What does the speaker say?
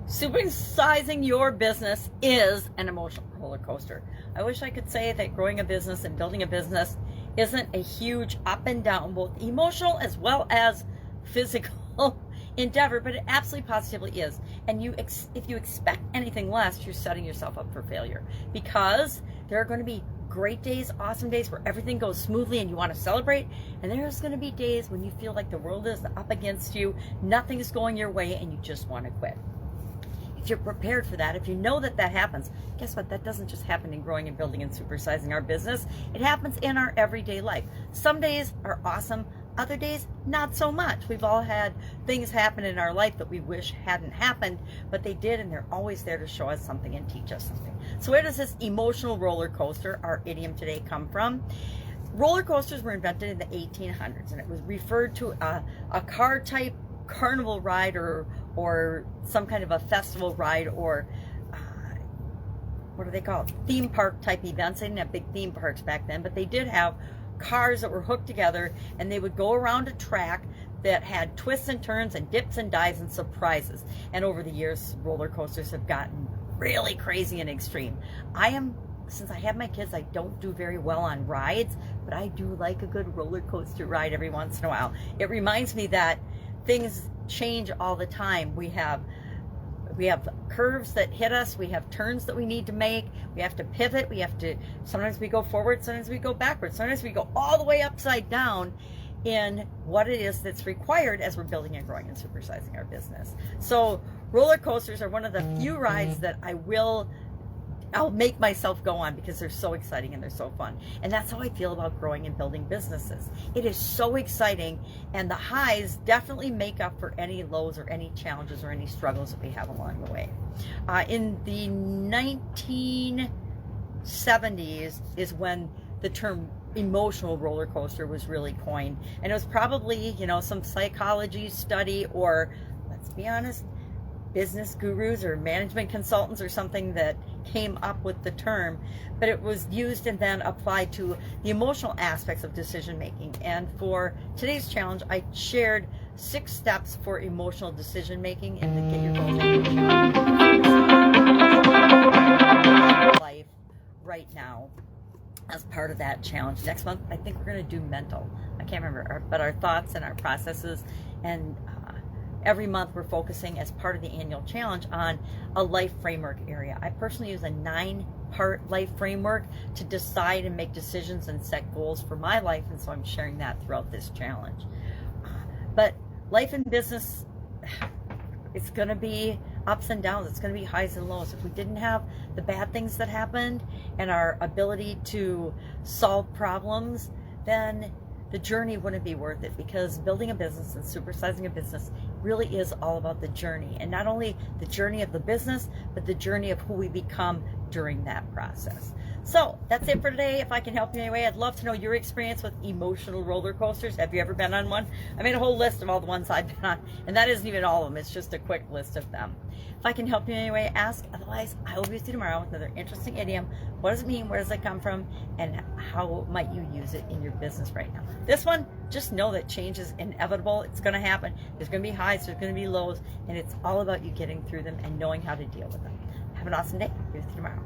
Supersizing your business is an emotional roller coaster. I wish I could say that growing a business and building a business isn't a huge up and down, both emotional as well as physical endeavor, but it absolutely positively is. And if you expect anything less, you're setting yourself up for failure, because there are going to be great days, awesome days where everything goes smoothly and you want to celebrate, and there's going to be days when you feel like the world is up against you, nothing is going your way, and you just want to quit. If you're prepared for that, if you know that that happens, guess what? That doesn't just happen in growing and building and supersizing our business. It happens in our everyday life. Some days are awesome, other days not so much. We've all had things happen in our life that we wish hadn't happened, but they did, and they're always there to show us something and teach us something. So where does this emotional roller coaster, our idiom today, come from? Roller coasters were invented in the 1800s, and it was referred to a car type carnival ride or some kind of a festival ride, or what do they call it? Theme park type events. They didn't have big theme parks back then, but they did have cars that were hooked together, and they would go around a track that had twists and turns and dips and dives and surprises. And over the years, roller coasters have gotten really crazy and extreme. Since I have my kids, I don't do very well on rides, but I do like a good roller coaster ride every once in a while. It reminds me that things change all the time. We have curves that hit us, we have turns that we need to make, we have to pivot, sometimes we go forward, sometimes we go backwards, sometimes we go all the way upside down in what it is that's required as we're building and growing and supersizing our business. So roller coasters are one of the few rides that I'll make myself go on, because they're so exciting and they're so fun. And that's how I feel about growing and building businesses. It is so exciting, and the highs definitely make up for any lows or any challenges or any struggles that we have along the way. In the 1970s is when the term emotional roller coaster was really coined. And it was probably, some psychology study, or, let's be honest, business gurus or management consultants or something that came up with the term, but it was used and then applied to the emotional aspects of decision making. And for today's challenge, I shared 6 steps for emotional decision making and to get your goals life right now as part of that challenge. Next month, I think we're going to do mental. I can't remember, but our thoughts and our processes. And every month we're focusing, as part of the annual challenge, on a life framework area. I personally use a 9-part life framework to decide and make decisions and set goals for my life, and so I'm sharing that throughout this challenge. But life and business, it's going to be ups and downs. It's going to be highs and lows. If we didn't have the bad things that happened and our ability to solve problems, then the journey wouldn't be worth it, because building a business and supersizing a business really is all about the journey, and not only the journey of the business, but the journey of who we become during that process. So that's it for today. If I can help you in any way, I'd love to know your experience with emotional roller coasters. Have you ever been on one? I made a whole list of all the ones I've been on, and that isn't even all of them. It's just a quick list of them. If I can help you in any way, ask. Otherwise, I will be with you tomorrow with another interesting idiom. What does it mean? Where does it come from? And how might you use it in your business right now? This one, just know that change is inevitable. It's going to happen. There's going to be highs, there's going to be lows, and it's all about you getting through them and knowing how to deal with them. Have an awesome day. Be with you tomorrow.